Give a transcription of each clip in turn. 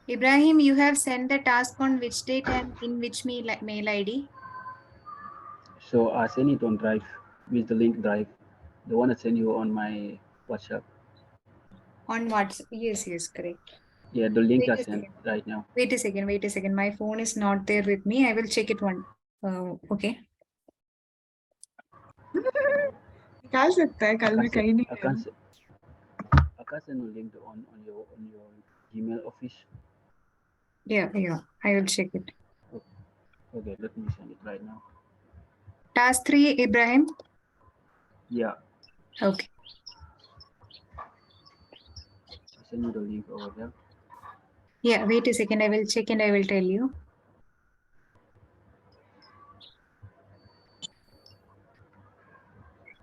Ibrahim, you have sent the task on which date and in which mail ID? So I send it on Drive with the link Drive, the one I send you on my WhatsApp. On WhatsApp. Yes, correct. Yeah, the link Wait I a sent second. right now. Wait a second. My phone is not there with me. I will check it one. Okay. निकाल सकता है कल में कहीं नहीं I है can't ना se- I can't send a link on your Gmail office. Yeah. I will check it. Okay, let me send it right now. Task 3, Ibrahim. Yeah, Okay. I send you the link over there. Yeah, wait a second. I will check and I will tell you.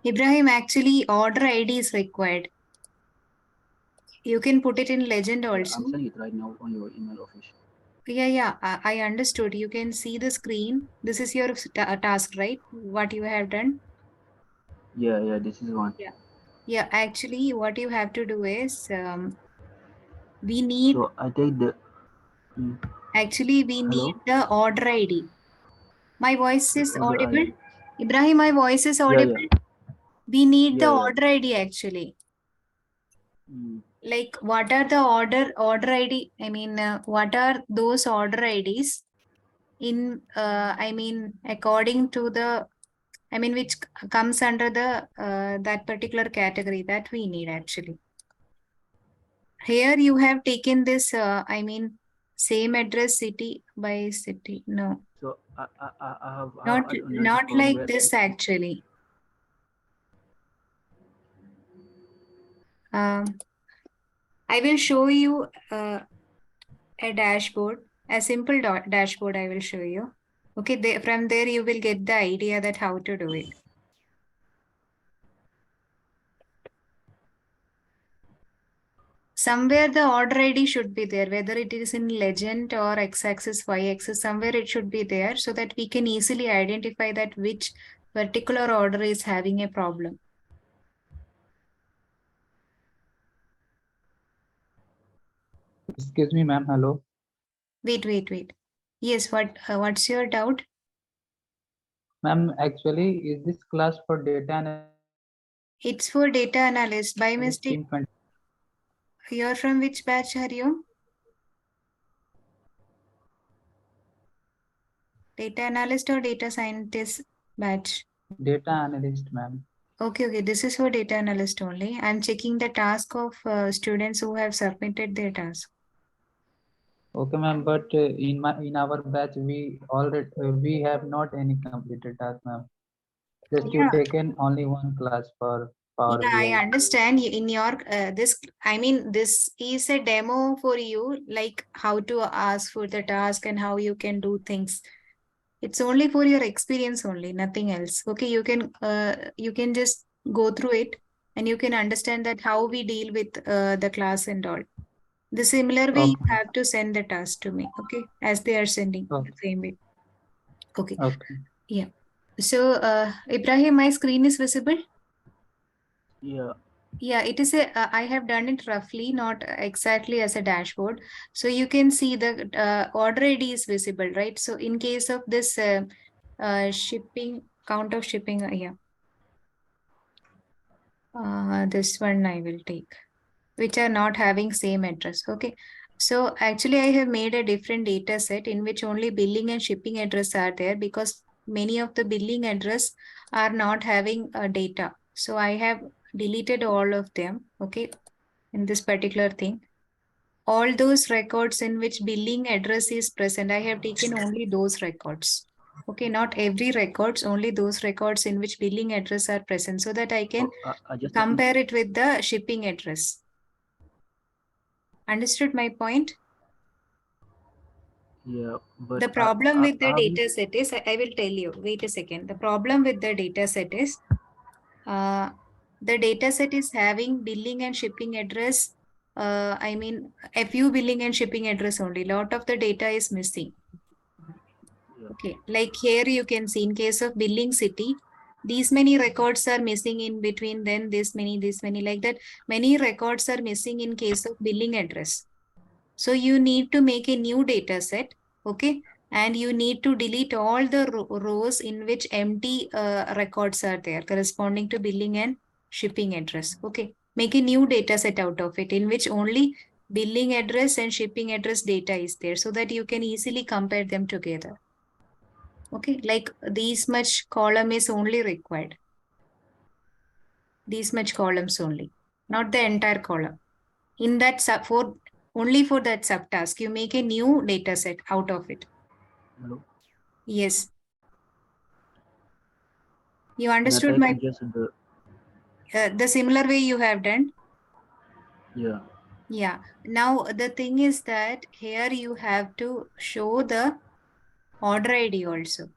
Ibrahim, actually order ID is required. You can put it in legend Yeah, also. I'm sending it right now on your email office. Yeah. I understood. You can see the screen. This is your task, right? What you have done. Yeah, this is one. Yeah. Actually, what you have to do is we need. So I take the. Mm, Actually, we hello. need the order ID. My voice is Order audible. ID. Ibrahim, my voice is Yeah, audible. We need the yeah. order ID actually. Mm. Like what are the order ID? I mean, what are those order IDs in? I mean, according to the. I mean, which comes under the that particular category that we need actually. Here you have taken this. I mean, same address city by city. No, So I have not add another not column like where. this actually. Um, I will show you a dashboard, a simple dashboard I will show you. Okay, from there you will get the idea that how to do it. Somewhere the order ID should be there, whether it is in legend or x-axis, y-axis, somewhere it should be there so that we can easily identify that which particular order is having a problem. Excuse me, ma'am. Hello. Wait. Yes, what's your doubt? Ma'am, actually, is this class for data analyst It's for data analyst. By in mistake, 20? you're from which batch, Hariom? Data analyst or data scientist batch? Data analyst, ma'am. Okay. This is for data analyst only. I'm checking the task of students who have submitted their task. Okay, ma'am. But in our batch, we have not any completed task, ma'am. Just you Yeah. taken only one class for Power Yeah, I BI. understand in your this. I mean, this is a demo for you, like how to ask for the task and how you can do things. It's only for your experience only, nothing else. Okay, you can just go through it and you can understand that how we deal with the class and all. The similar way you Okay. have to send the task to me, okay, as they are sending the Okay. same way. Okay. Okay. Yeah. So, Ibrahim, my screen is visible. Yeah. Yeah, it is I have done it roughly, not exactly as a dashboard. So you can see the order ID is visible, right? So in case of this shipping, count of shipping, this one I will take, which are not having same address. Okay. So actually I have made a different data set in which only billing and shipping address are there because many of the billing address are not having data. So I have deleted all of them. Okay. In this particular thing, all those records in which billing address is present, I have taken only those records. Okay, not every records, only those records in which billing address are present so that I can I just compare it with the shipping address. Understood my point? Yeah, but The problem with I the have data set is, I will tell you, wait a second. The problem with the data set is, the data set is having billing and shipping address. I mean, a few billing and shipping address only. Lot of the data is missing. Okay, like here you can see in case of billing city, these many records are missing in between, then this many, like that. Many records are missing in case of billing address. So you need to make a new data set, okay? And you need to delete all the rows in which empty records are there corresponding to billing and shipping address, okay? Make a new data set out of it in which only billing address and shipping address data is there so that you can easily compare them together. Okay, like these much column is only required. These much columns only, not the entire column. In that only for that subtask, you make a new data set out of it. Hello? Yes. You Can I understood type just the similar way you have done? yeah. Yeah. Now the thing is that here you have to show the order ID also.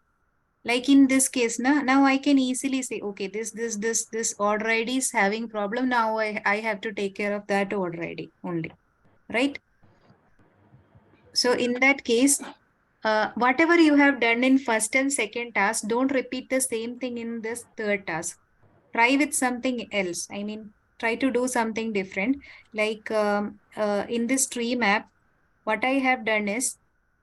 Like in this case, now I can easily say, okay, this order ID is having problem. Now I have to take care of that order ID only, right? So in that case, whatever you have done in first and second task, don't repeat the same thing in this third task. Try with something else. I mean, try to do something different. Like in this tree map, what I have done is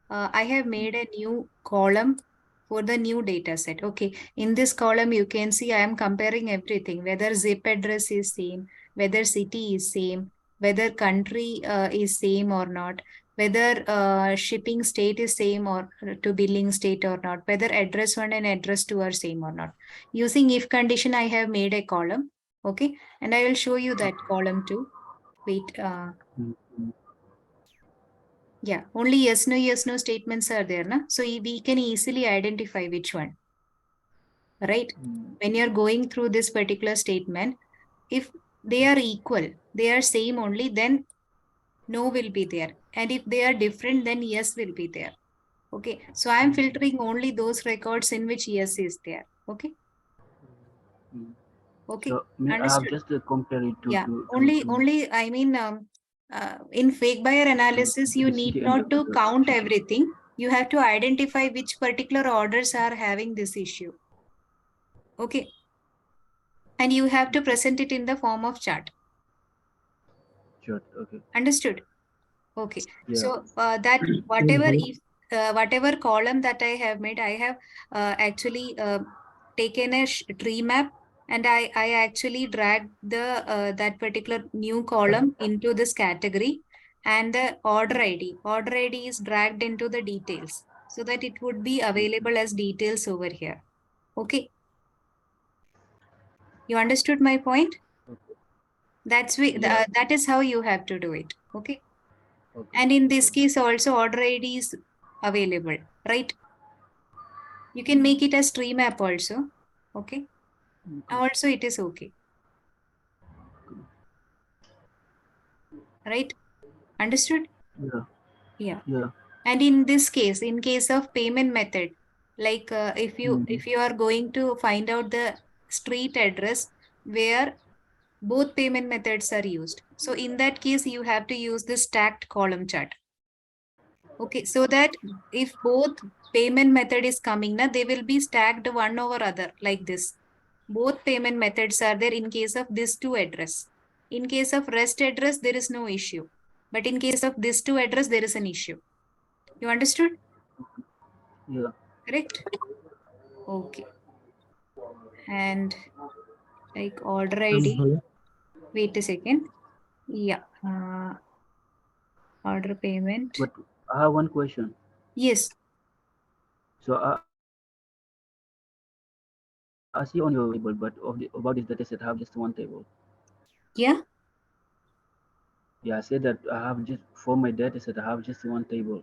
I have made a new column for the new data set. Okay, in this column, you can see I am comparing everything, whether zip address is same, whether city is same, whether country is same or not, whether shipping state is same or to billing state or not, whether address 1 and address 2 are same or not. Using if condition, I have made a column. Okay, and I will show you that column too. Wait, Mm-hmm. yeah, only yes, no statements are there. Na? So we can easily identify which one, right? When you're going through this particular statement, if they are equal, they are same only, then no will be there. And if they are different, then yes will be there. Okay, so I'm filtering only those records in which yes is there. Okay, okay, So I have understood. just compared it Yeah, only, I mean, in fake buyer analysis, you to need see any not of the to count everything. You have to identify which particular orders are having this issue. Okay. And you have to present it in the form of chart. Sure. Okay. Understood? Okay. Yeah. So that whatever column that I have made, I have actually taken a tree map, and I actually dragged that particular new column into this category, and the order ID is dragged into the details so that it would be available as details over here. Okay. You understood my point? Yeah. That is how you have to do it. Okay. Okay. And in this case also order ID is available, right? You can make it as tree map also. Okay. Okay. Also it is okay. Right? Understood? Yeah. Yeah. Yeah. And in this case, in case of payment method, like Mm-hmm. if you are going to find out the street address where both payment methods are used. So in that case, you have to use the stacked column chart. Okay, so that if both payment method is coming, na, they will be stacked one over other like this. Both payment methods are there in case of this two address. In case of rest address, there is no issue. But in case of this two address, there is an issue. You understood? Yeah. Correct? Okay. And like order ID. Hello. Wait a second. Yeah. Order payment. But I have one question. Yes. So I see on your table, but about this data set, I have just one table. Yeah. Yeah, I said that I have just for my data set, I have just one table.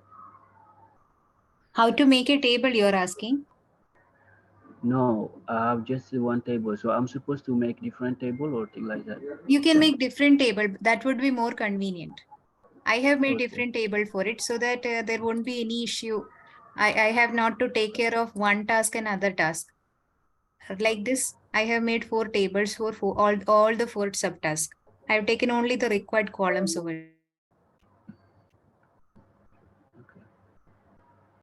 How to make a table, you're asking? No, I have just one table. So I'm supposed to make different table or thing like that. You can make different table. That would be more convenient. I have made Okay. different table for it so that there won't be any issue. I have not to take care of one task and other task. Like this, I have made 4 tables for all the 4 subtasks. I have taken only the required columns over